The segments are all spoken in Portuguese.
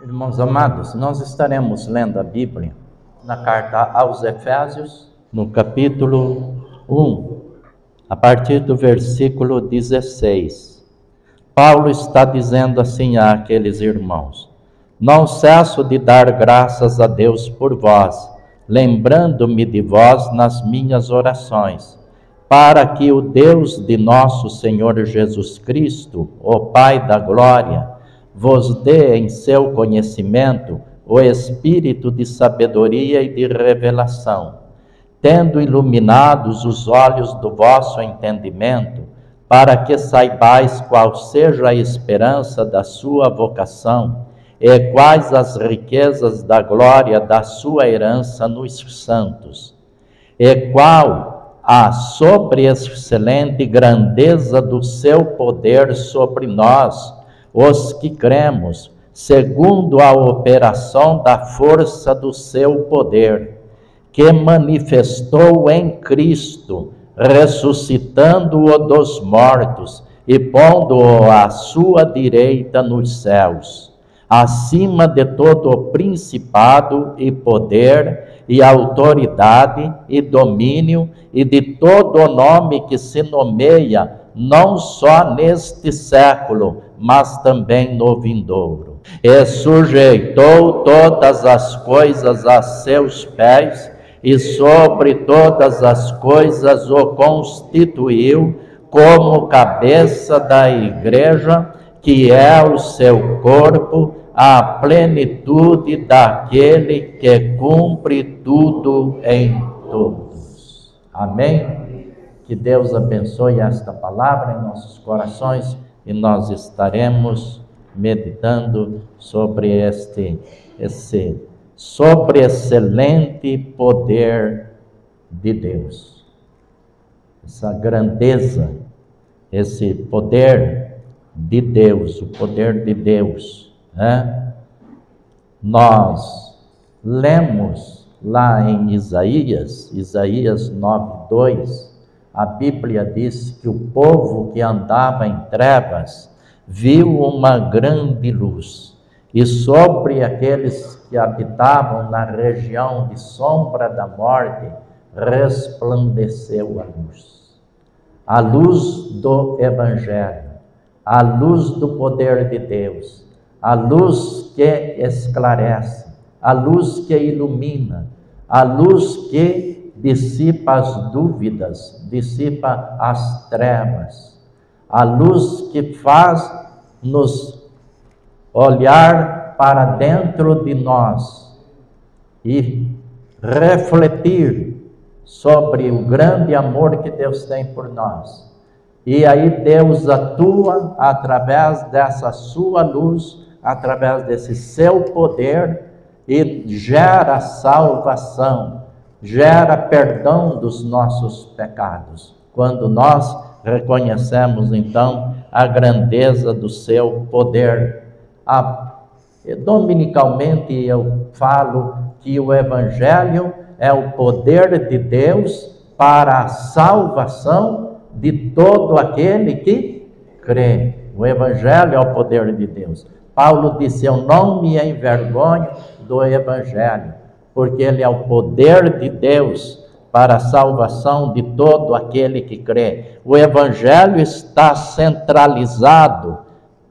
Irmãos amados, nós estaremos lendo a Bíblia na carta aos Efésios, no capítulo 1, a partir do versículo 16. Paulo está dizendo assim àqueles irmãos: não cesso de dar graças a Deus por vós, lembrando-me de vós nas minhas orações, para que o Deus de nosso Senhor Jesus Cristo, o Pai da glória, vos dê em seu conhecimento o espírito de sabedoria e de revelação, tendo iluminados os olhos do vosso entendimento, para que saibais qual seja a esperança da sua vocação e quais as riquezas da glória da sua herança nos santos, e qual a sobreexcelente grandeza do seu poder sobre nós, os que cremos, segundo a operação da força do seu poder, que manifestou em Cristo, ressuscitando-o dos mortos e pondo-o à sua direita nos céus, acima de todo o principado e poder e autoridade e domínio e de todo o nome que se nomeia, não só neste século, mas também no vindouro. E sujeitou todas as coisas a seus pés, e sobre todas as coisas o constituiu como cabeça da igreja, que é o seu corpo, a plenitude daquele que cumpre tudo em todos. Amém? Que Deus abençoe esta palavra em nossos corações e nós estaremos meditando sobre esse sobreexcelente poder de Deus. Essa grandeza, esse poder de Deus, o poder de Deus, né? Nós lemos lá em Isaías 9:2, a Bíblia diz que o povo que andava em trevas viu uma grande luz, e sobre aqueles que habitavam na região de sombra da morte resplandeceu a luz do Evangelho, a luz do poder de Deus, a luz que esclarece, a luz que ilumina, a luz que dissipa as dúvidas, dissipa as trevas, a luz que faz nos olhar para dentro de nós e refletir sobre o grande amor que Deus tem por nós. E aí Deus atua através dessa sua luz, através desse seu poder, e gera salvação, gera perdão dos nossos pecados, quando nós reconhecemos então a grandeza do seu poder. Dominicalmente eu falo que o Evangelho é o poder de Deus para a salvação de todo aquele que crê. O Evangelho é o poder de Deus. Paulo disse: eu não me envergonho do Evangelho, porque ele é o poder de Deus para a salvação de todo aquele que crê. O Evangelho está centralizado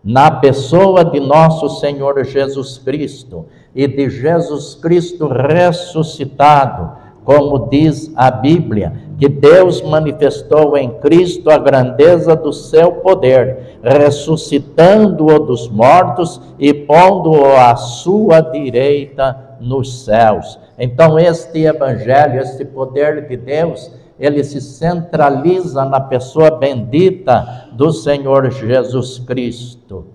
na pessoa de nosso Senhor Jesus Cristo e de Jesus Cristo ressuscitado, como diz a Bíblia, que Deus manifestou em Cristo a grandeza do seu poder, ressuscitando-o dos mortos e pondo-o à sua direita nos céus. Então este Evangelho, este poder de Deus, ele se centraliza na pessoa bendita do Senhor Jesus Cristo.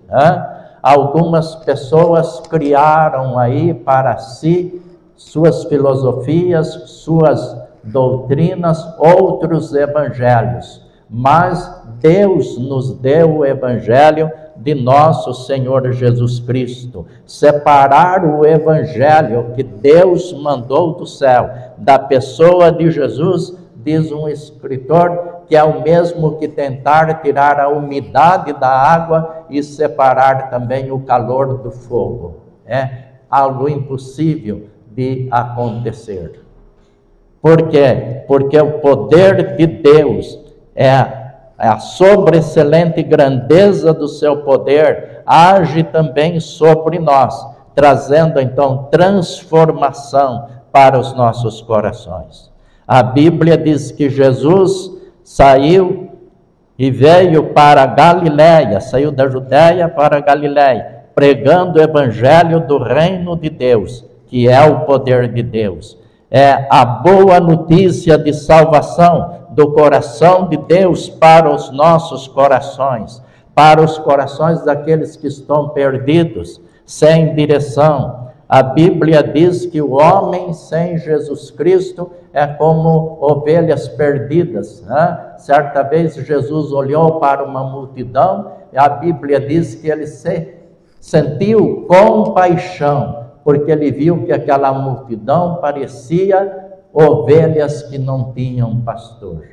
Algumas pessoas criaram aí para si suas filosofias, suas doutrinas, outros evangelhos, mas Deus nos deu o Evangelho de nosso Senhor Jesus Cristo. Separar o Evangelho que Deus mandou do céu da pessoa de Jesus, diz um escritor, que é o mesmo que tentar tirar a umidade da água e separar também o calor do fogo. é algo impossível de acontecer. Por quê? Porque o poder de Deus a sobreexcelente grandeza do seu poder age também sobre nós, trazendo então transformação para os nossos corações. A Bíblia diz que Jesus saiu e veio para a Galiléia, saiu da Judéia para a Galiléia, pregando o evangelho do reino de Deus, que é o poder de Deus. É a boa notícia de salvação do coração de Deus para os nossos corações, para os corações daqueles que estão perdidos, sem direção. A Bíblia diz que o homem sem Jesus Cristo é como ovelhas perdidas, né? Certa vez Jesus olhou para uma multidão e a Bíblia diz que ele sentiu compaixão, porque ele viu que aquela multidão parecia ovelhas que não tinham pastor.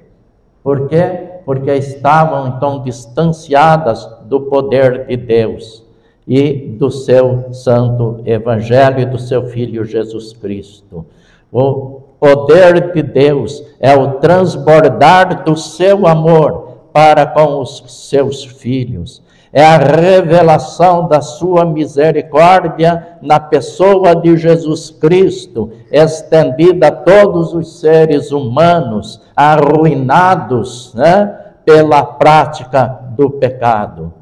Por quê? Porque estavam então distanciadas do poder de Deus e do seu santo evangelho e do seu Filho Jesus Cristo. O poder de Deus é o transbordar do seu amor para com os seus filhos. É a revelação da sua misericórdia na pessoa de Jesus Cristo, estendida a todos os seres humanos arruinados, né, pela prática do pecado.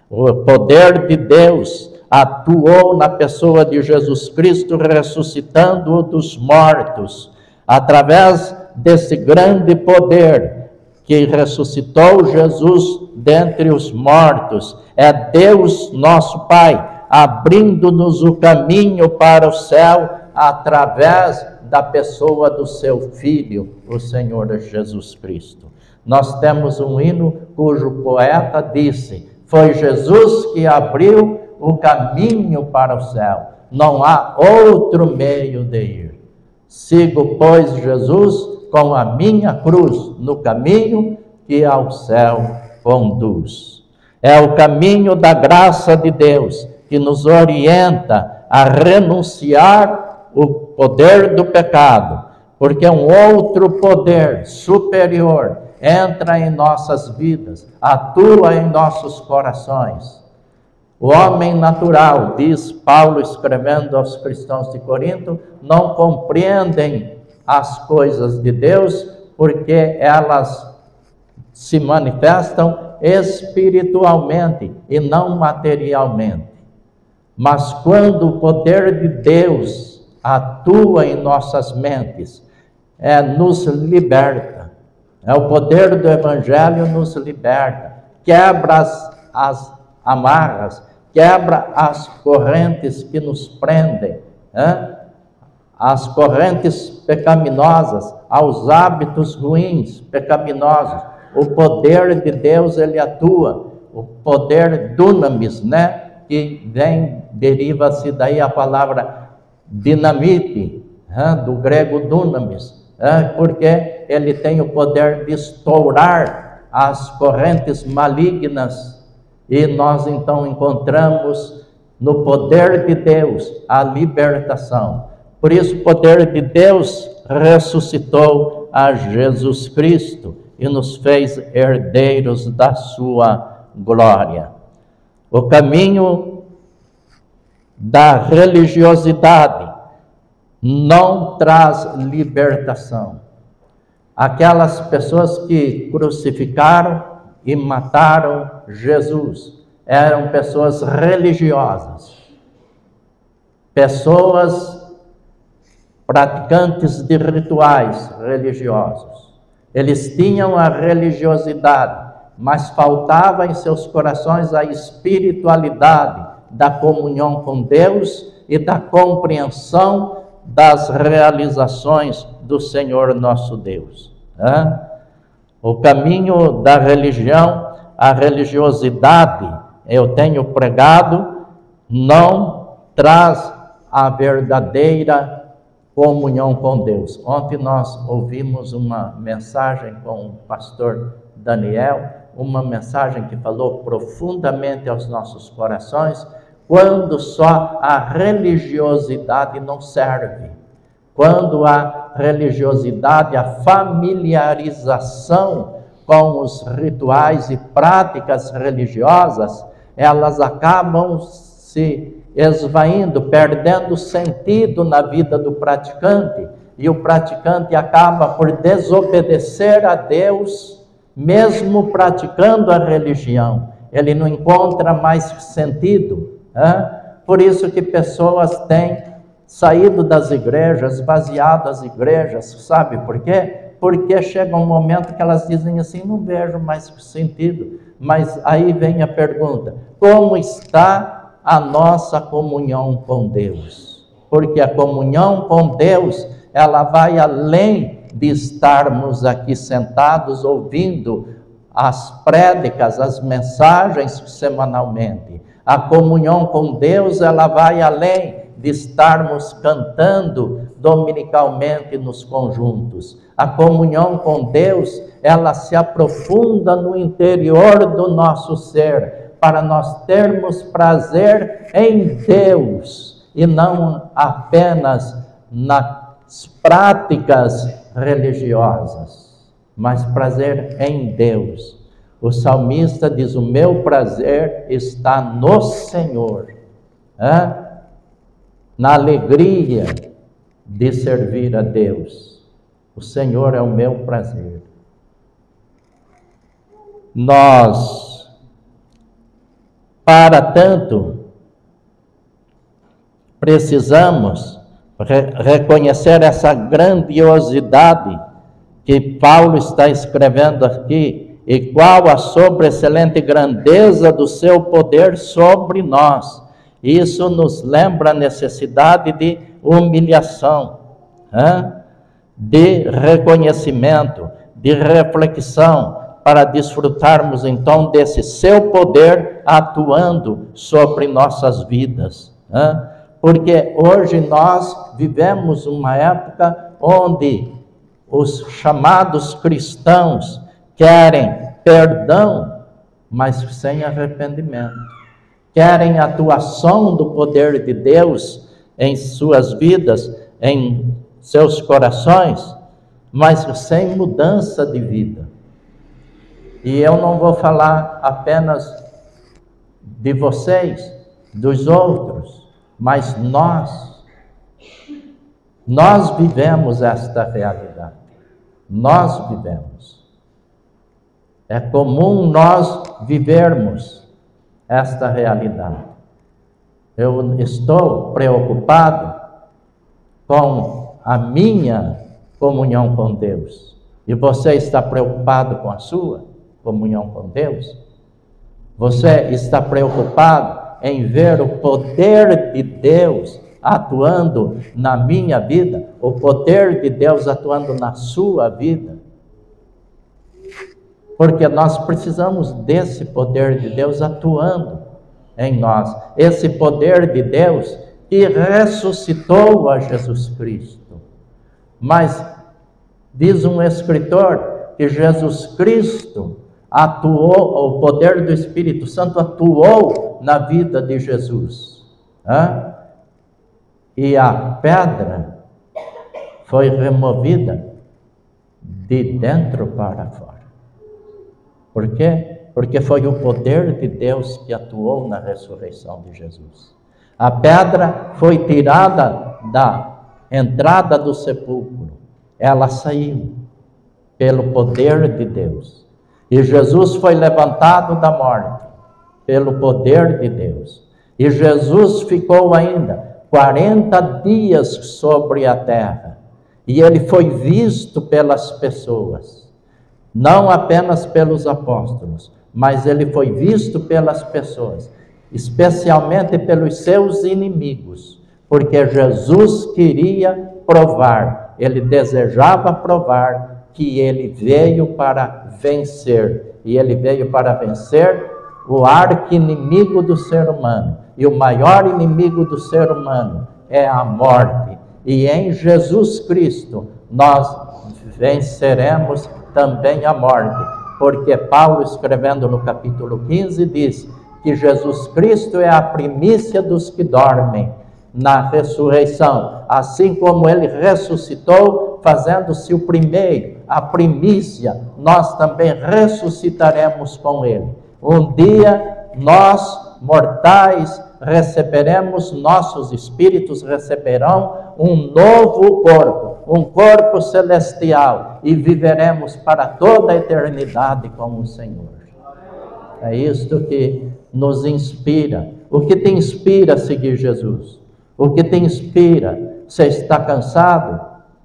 O poder de Deus atuou na pessoa de Jesus Cristo, ressuscitando-o dos mortos. Através desse grande poder que ressuscitou Jesus dentre os mortos, é Deus nosso Pai, abrindo-nos o caminho para o céu através da pessoa do seu Filho, o Senhor Jesus Cristo. Nós temos um hino cujo poeta disse: foi Jesus que abriu o caminho para o céu, não há outro meio de ir. Sigo, pois, Jesus com a minha cruz no caminho que ao céu conduz. É o caminho da graça de Deus que nos orienta a renunciar o poder do pecado, porque um outro poder superior entra em nossas vidas, atua em nossos corações. O homem natural, diz Paulo escrevendo aos cristãos de Corinto, não compreendem as coisas de Deus, porque elas se manifestam espiritualmente e não materialmente. Mas quando o poder de Deus atua em nossas mentes, nos liberta. O poder do Evangelho nos liberta, quebra as amarras, quebra as correntes que nos prendem, as correntes pecaminosas, aos hábitos ruins, pecaminosos. O poder de Deus, ele atua, o poder dunamis, que deriva-se daí a palavra dinamite, do grego dunamis, porque ele tem o poder de estourar as correntes malignas, e nós então encontramos no poder de Deus a libertação. Por isso o poder de Deus ressuscitou a Jesus Cristo e nos fez herdeiros da sua glória. O caminho da religiosidade não traz libertação. Aquelas pessoas que crucificaram e mataram Jesus eram pessoas religiosas, pessoas praticantes de rituais religiosos. Eles tinham a religiosidade, mas faltava em seus corações a espiritualidade da comunhão com Deus e da compreensão das realizações do Senhor nosso Deus. O caminho da religião, a religiosidade, eu tenho pregado, não traz a verdadeira comunhão com Deus. Ontem nós ouvimos uma mensagem com o pastor Daniel, uma mensagem que falou profundamente aos nossos corações, quando só a religiosidade não serve, quando a religiosidade, a familiarização com os rituais e práticas religiosas, elas acabam se esvaindo, perdendo sentido na vida do praticante, e o praticante acaba por desobedecer a Deus, mesmo praticando a religião. Ele não encontra mais sentido. Por isso que pessoas têm saído das igrejas, esvaziado as igrejas, sabe por quê? Porque chega um momento que elas dizem assim, não vejo mais sentido. Mas aí vem a pergunta, como está a nossa comunhão com Deus? Porque a comunhão com Deus, ela vai além de estarmos aqui sentados ouvindo as prédicas, as mensagens semanalmente. A comunhão com Deus, ela vai além de estarmos cantando dominicalmente nos conjuntos. A comunhão com Deus, ela se aprofunda no interior do nosso ser, para nós termos prazer em Deus, e não apenas nas práticas religiosas, mas prazer em Deus. O salmista diz, o meu prazer está no Senhor, na alegria de servir a Deus. O Senhor é o meu prazer. Nós, para tanto, precisamos reconhecer essa grandiosidade que Paulo está escrevendo aqui, e qual a sobreexcelente grandeza do seu poder sobre nós. Isso nos lembra a necessidade de humilhação, de reconhecimento, de reflexão, para desfrutarmos então desse seu poder atuando sobre nossas vidas. Porque hoje nós vivemos uma época onde os chamados cristãos querem perdão, mas sem arrependimento. Querem atuação do poder de Deus em suas vidas, em seus corações, mas sem mudança de vida. E eu não vou falar apenas de vocês, dos outros, mas nós vivemos esta realidade. Nós vivemos. É comum nós vivermos esta realidade. Eu estou preocupado com a minha comunhão com Deus. E você está preocupado com a sua comunhão com Deus? Você está preocupado em ver o poder de Deus atuando na minha vida? O poder de Deus atuando na sua vida? Porque nós precisamos desse poder de Deus atuando em nós. Esse poder de Deus que ressuscitou a Jesus Cristo. Mas diz um escritor que Jesus Cristo atuou, o poder do Espírito Santo atuou na vida de Jesus. E a pedra foi removida de dentro para fora. Por quê? Porque foi o poder de Deus que atuou na ressurreição de Jesus. A pedra foi tirada da entrada do sepulcro. Ela saiu pelo poder de Deus. E Jesus foi levantado da morte pelo poder de Deus. E Jesus ficou ainda 40 dias sobre a terra. E ele foi visto pelas pessoas. Não apenas pelos apóstolos, mas ele foi visto pelas pessoas, especialmente pelos seus inimigos, porque Jesus queria provar, ele desejava provar que ele veio para vencer, e ele veio para vencer o arqui-inimigo do ser humano, e o maior inimigo do ser humano é a morte, e em Jesus Cristo nós venceremos também a morte, porque Paulo, escrevendo no capítulo 15, diz que Jesus Cristo é a primícia dos que dormem na ressurreição, assim como ele ressuscitou, fazendo-se o primeiro, a primícia, nós também ressuscitaremos com ele. Um dia nós, mortais, receberemos, nossos espíritos receberão um novo corpo, um corpo celestial, e viveremos para toda a eternidade com o Senhor. É isto que nos inspira. O que te inspira a seguir Jesus? O que te inspira? Você está cansado?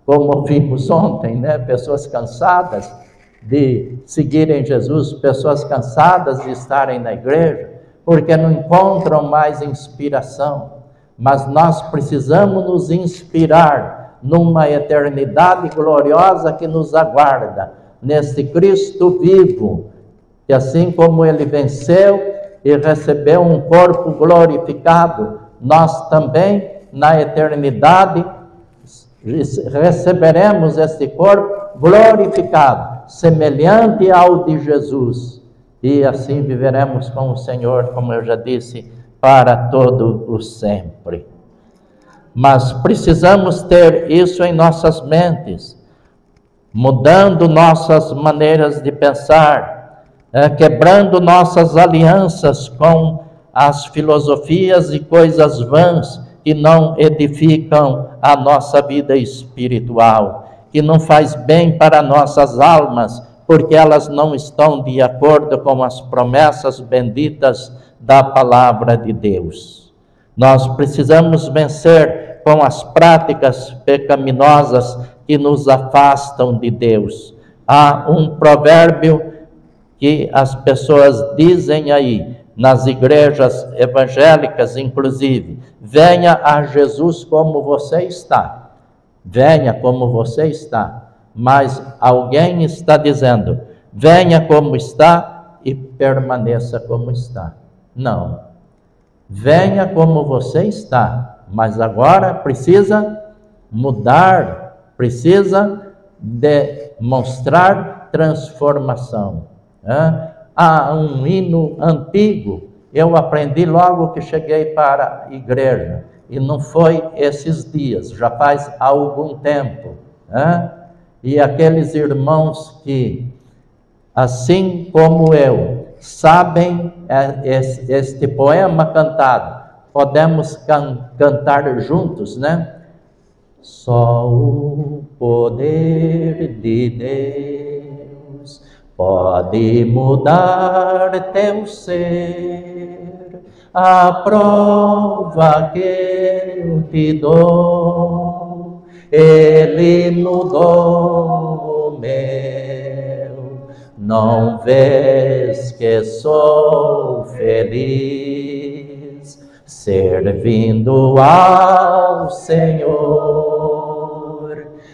Como vimos ontem, né? Pessoas cansadas de seguirem Jesus, pessoas cansadas de estarem na igreja, porque não encontram mais inspiração. Mas nós precisamos nos inspirar numa eternidade gloriosa que nos aguarda, nesse Cristo vivo, que assim como ele venceu e recebeu um corpo glorificado, nós também, na eternidade, receberemos este corpo glorificado, semelhante ao de Jesus. E assim viveremos com o Senhor, como eu já disse, para todo o sempre. Mas precisamos ter isso em nossas mentes, mudando nossas maneiras de pensar, quebrando nossas alianças com as filosofias e coisas vãs que não edificam a nossa vida espiritual, que não faz bem para nossas almas, porque elas não estão de acordo com as promessas benditas da palavra de Deus. Nós precisamos vencer com as práticas pecaminosas que nos afastam de Deus. Há um provérbio que as pessoas dizem aí, nas igrejas evangélicas inclusive: venha a Jesus como você está. Venha como você está. Mas alguém está dizendo: venha como está e permaneça como está. Não. Venha como você está, mas agora precisa mudar, precisa demonstrar transformação. Há um hino antigo, eu aprendi logo que cheguei para a igreja, e não foi esses dias, já faz algum tempo. E aqueles irmãos que, assim como eu, sabem este poema cantado, podemos cantar juntos, né? Só o poder de Deus pode mudar teu ser. A prova que eu te dou, Ele mudou o meu. Não vês que sou feliz servindo ao Senhor?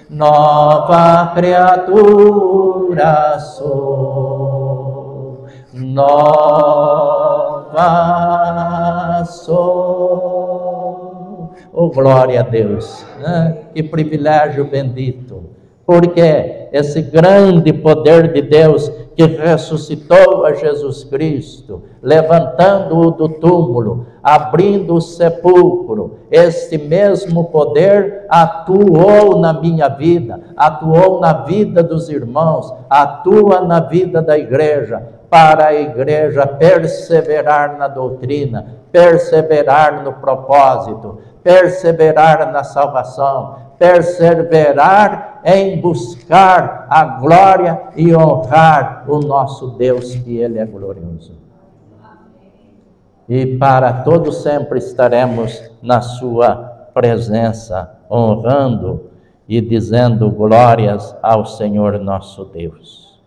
Nova criatura sou, nova sou. Oh, glória a Deus, né? Que privilégio bendito, porque esse grande poder de Deus que ressuscitou a Jesus Cristo, levantando-o do túmulo, abrindo o sepulcro, este mesmo poder atuou na minha vida, atuou na vida dos irmãos, atua na vida da igreja, para a igreja perseverar na doutrina, perseverar no propósito, perseverar na salvação, perseverar em buscar a glória e honrar o nosso Deus, que Ele é glorioso. E para todo sempre estaremos na sua presença, honrando e dizendo glórias ao Senhor nosso Deus.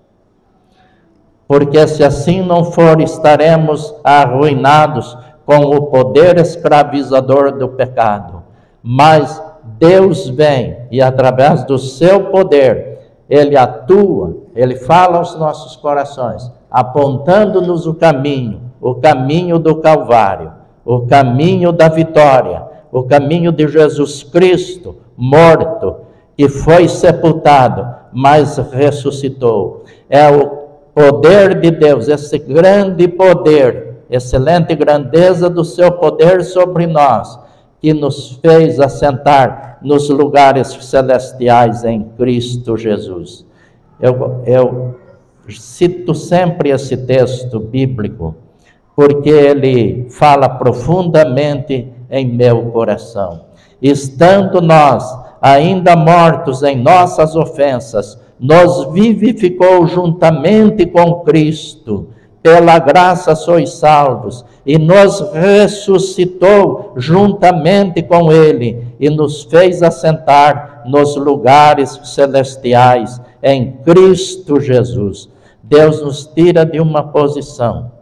Porque se assim não for, estaremos arruinados com o poder escravizador do pecado. Mas Deus vem e através do seu poder, Ele atua, Ele fala aos nossos corações, apontando-nos o caminho do Calvário, o caminho da vitória, o caminho de Jesus Cristo, morto, que foi sepultado, mas ressuscitou. É o poder de Deus, esse grande poder excelente grandeza do seu poder sobre nós, que nos fez assentar nos lugares celestiais em Cristo Jesus. Eu cito sempre esse texto bíblico, porque ele fala profundamente em meu coração. Estando nós ainda mortos em nossas ofensas, nos vivificou juntamente com Cristo. Pela graça sois salvos, e nos ressuscitou juntamente com Ele, e nos fez assentar nos lugares celestiais em Cristo Jesus. Deus nos tira de uma posição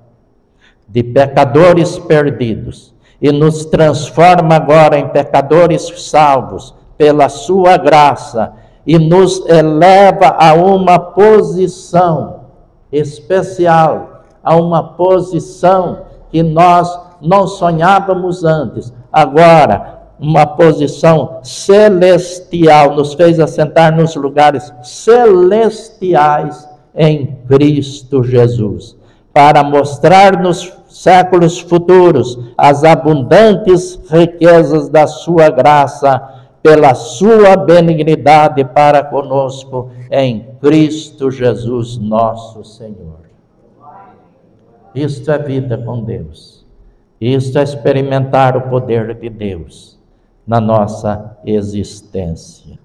de pecadores perdidos e nos transforma agora em pecadores salvos pela sua graça e nos eleva a uma posição especial, a uma posição que nós não sonhávamos antes. Agora, uma posição celestial, nos fez assentar nos lugares celestiais em Cristo Jesus, para mostrar nos séculos futuros as abundantes riquezas da sua graça, pela sua benignidade para conosco em Cristo Jesus nosso Senhor. Isto é vida com Deus. Isto é experimentar o poder de Deus na nossa existência.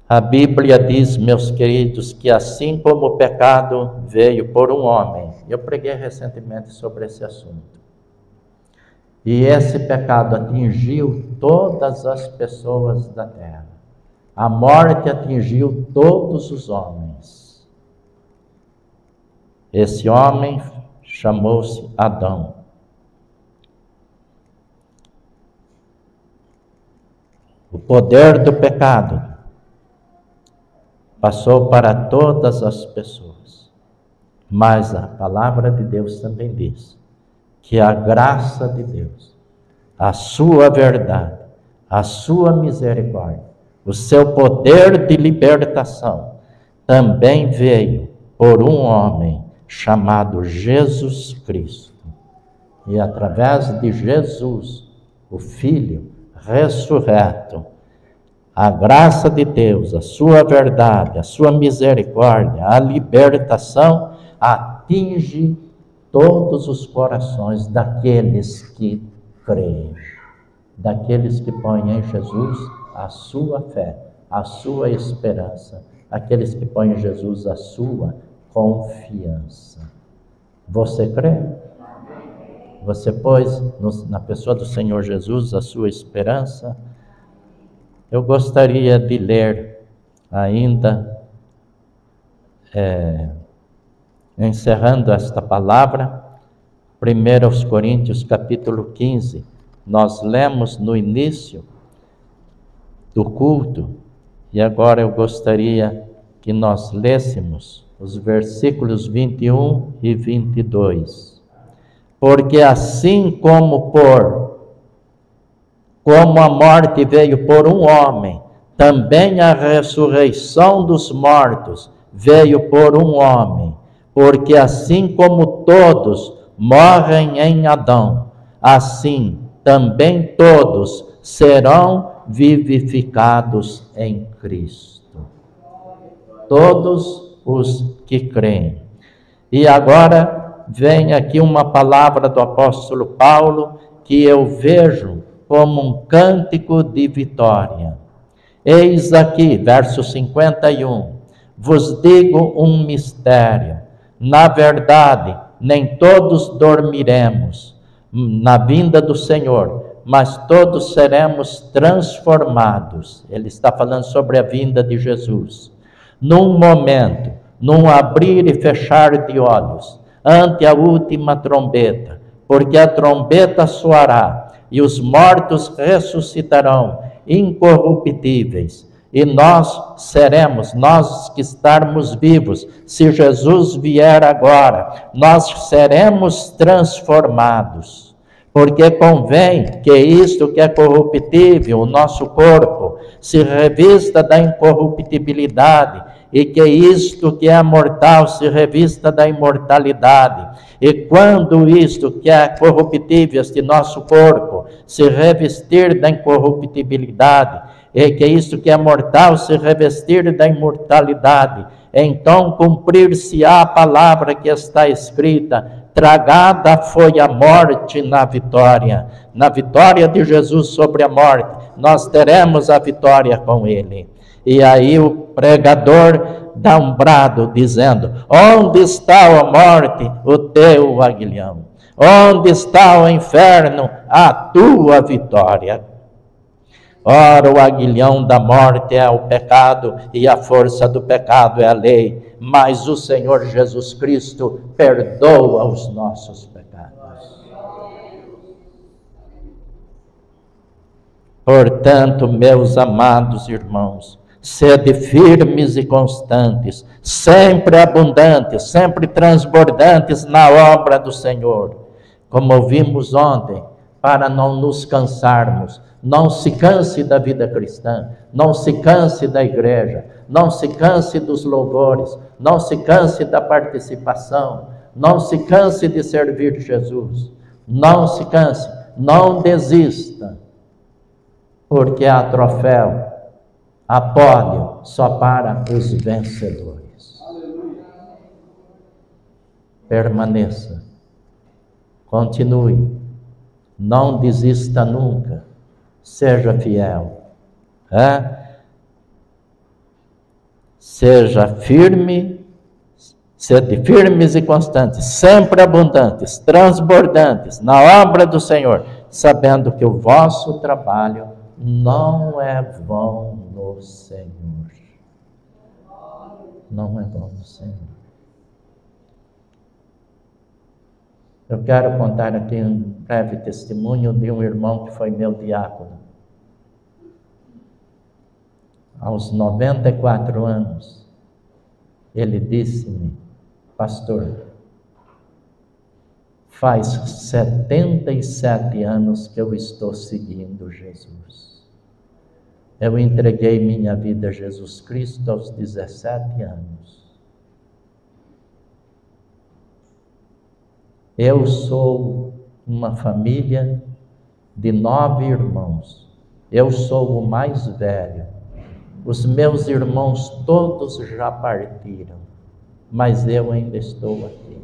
A Bíblia diz, meus queridos, que assim como o pecado veio por um homem, eu preguei recentemente sobre esse assunto, e esse pecado atingiu todas as pessoas da terra. A morte atingiu todos os homens. Esse homem chamou-se Adão. O poder do pecado passou para todas as pessoas. Mas a palavra de Deus também diz que a graça de Deus, a sua verdade, a sua misericórdia, o seu poder de libertação, também veio por um homem chamado Jesus Cristo. E através de Jesus, o Filho ressurreto, a graça de Deus, a sua verdade, a sua misericórdia, a libertação atinge todos os corações daqueles que creem, daqueles que põem em Jesus a sua fé, a sua esperança, aqueles que põem em Jesus a sua confiança. Você crê? Você pôs na pessoa do Senhor Jesus a sua esperança? Eu gostaria de ler ainda, encerrando esta palavra, 1 Coríntios capítulo 15. Nós lemos no início do culto, e agora eu gostaria que nós lêssemos os versículos 21 e 22. Porque assim como a morte veio por um homem, também a ressurreição dos mortos veio por um homem. Porque assim como todos morrem em Adão, assim também todos serão vivificados em Cristo. Todos os que creem. E agora vem aqui uma palavra do apóstolo Paulo que eu vejo como um cântico de vitória. Eis aqui, verso 51, vos digo um mistério. Na verdade, nem todos dormiremos na vinda do Senhor, mas todos seremos transformados. Ele está falando sobre a vinda de Jesus. Num momento, num abrir e fechar de olhos, ante a última trombeta, porque a trombeta soará, e os mortos ressuscitarão incorruptíveis, e nós seremos, nós que estarmos vivos, se Jesus vier agora, nós seremos transformados, porque convém que isto que é corruptível, o nosso corpo, se revista da incorruptibilidade, e que isto que é mortal se revista da imortalidade. E quando isto que é corruptível, este nosso corpo, se revestir da incorruptibilidade, e que isto que é mortal se revestir da imortalidade, então cumprir-se-á a palavra que está escrita: tragada foi a morte na vitória de Jesus sobre a morte, nós teremos a vitória com ele. E aí o pregador dá um brado dizendo: onde está a morte, o teu aguilhão? Onde está o inferno, a tua vitória? Ora, o aguilhão da morte é o pecado, e a força do pecado é a lei, mas o Senhor Jesus Cristo perdoa os nossos pecados. Portanto, meus amados irmãos, sede firmes e constantes, sempre abundantes, sempre transbordantes na obra do Senhor, como vimos ontem, para não nos cansarmos. Não se canse da vida cristã, não se canse da igreja, não se canse dos louvores, não se canse da participação, não se canse de servir Jesus, não se canse, não desista, porque há troféu, há pódio só para os vencedores. Permaneça, continue, não desista nunca. Seja fiel, seja firme, sede firmes e constantes, sempre abundantes, transbordantes na obra do Senhor, sabendo que o vosso trabalho não é vão no Senhor. Não é vão no Senhor. Eu quero contar aqui um breve testemunho de um irmão que foi meu diácono. Aos 94 anos, ele disse-me: pastor, faz 77 anos que eu estou seguindo Jesus. Eu entreguei minha vida a Jesus Cristo aos 17 anos. Eu sou uma família de 9 irmãos. Eu sou o mais velho. Os meus irmãos todos já partiram, mas eu ainda estou aqui,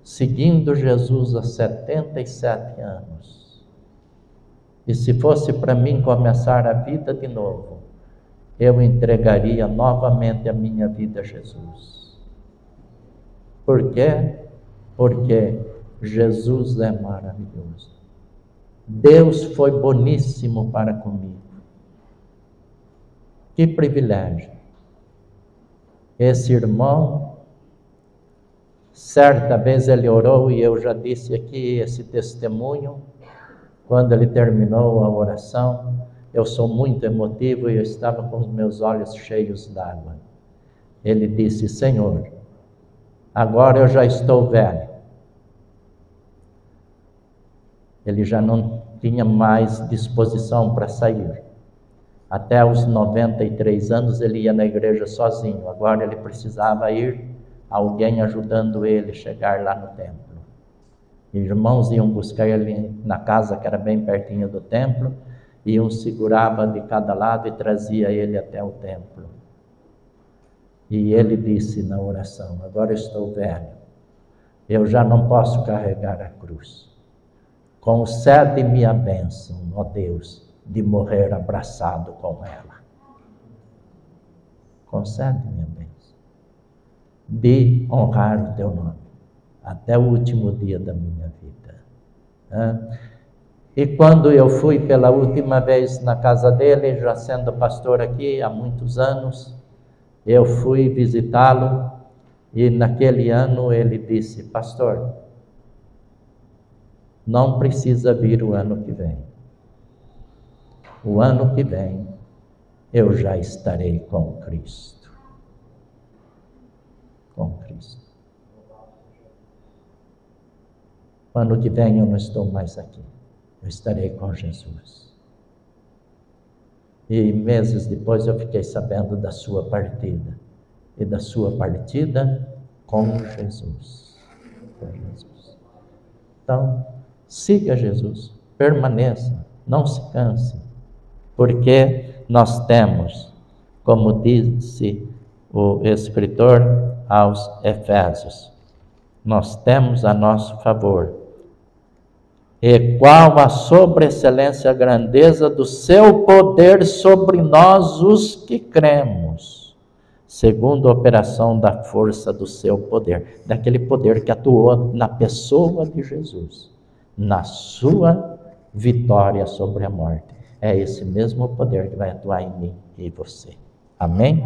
seguindo Jesus há 77 anos. E se fosse para mim começar a vida de novo, eu entregaria novamente a minha vida a Jesus. Por quê? Porque Jesus é maravilhoso. Deus foi boníssimo para comigo. Que privilégio. Esse irmão, certa vez ele orou, e eu já disse aqui esse testemunho, quando ele terminou a oração, eu sou muito emotivo e eu estava com os meus olhos cheios d'água. Ele disse: Senhor, agora eu já estou velho. Ele já não tinha mais disposição para sair. Até os 93 anos ele ia na igreja sozinho. Agora ele precisava ir, alguém ajudando ele a chegar lá no templo. Irmãos iam buscar ele na casa que era bem pertinho do templo, e um segurava de cada lado e trazia ele até o templo. E ele disse na oração: agora eu estou velho, eu já não posso carregar a cruz. Concede-me a bênção, ó Deus, de morrer abraçado com ela. Concede-me a bênção de honrar o teu nome até o último dia da minha vida. E quando eu fui pela última vez na casa dele, já sendo pastor aqui há muitos anos, eu fui visitá-lo, e naquele ano ele disse: pastor, não precisa vir o ano que vem. O ano que vem eu já estarei com Cristo. Com Cristo. O ano que vem eu não estou mais aqui. Eu estarei com Jesus. E meses depois eu fiquei sabendo da sua partida. E da sua partida com Jesus. Com Jesus. Então, siga Jesus, permaneça, não se canse, porque nós temos, como disse o escritor aos Efésios, nós temos a nosso favor. E qual a sobreexcelência, a grandeza do seu poder sobre nós, os que cremos, segundo a operação da força do seu poder, daquele poder que atuou na pessoa de Jesus, na sua vitória sobre a morte. É esse mesmo poder que vai atuar em mim e você. Amém?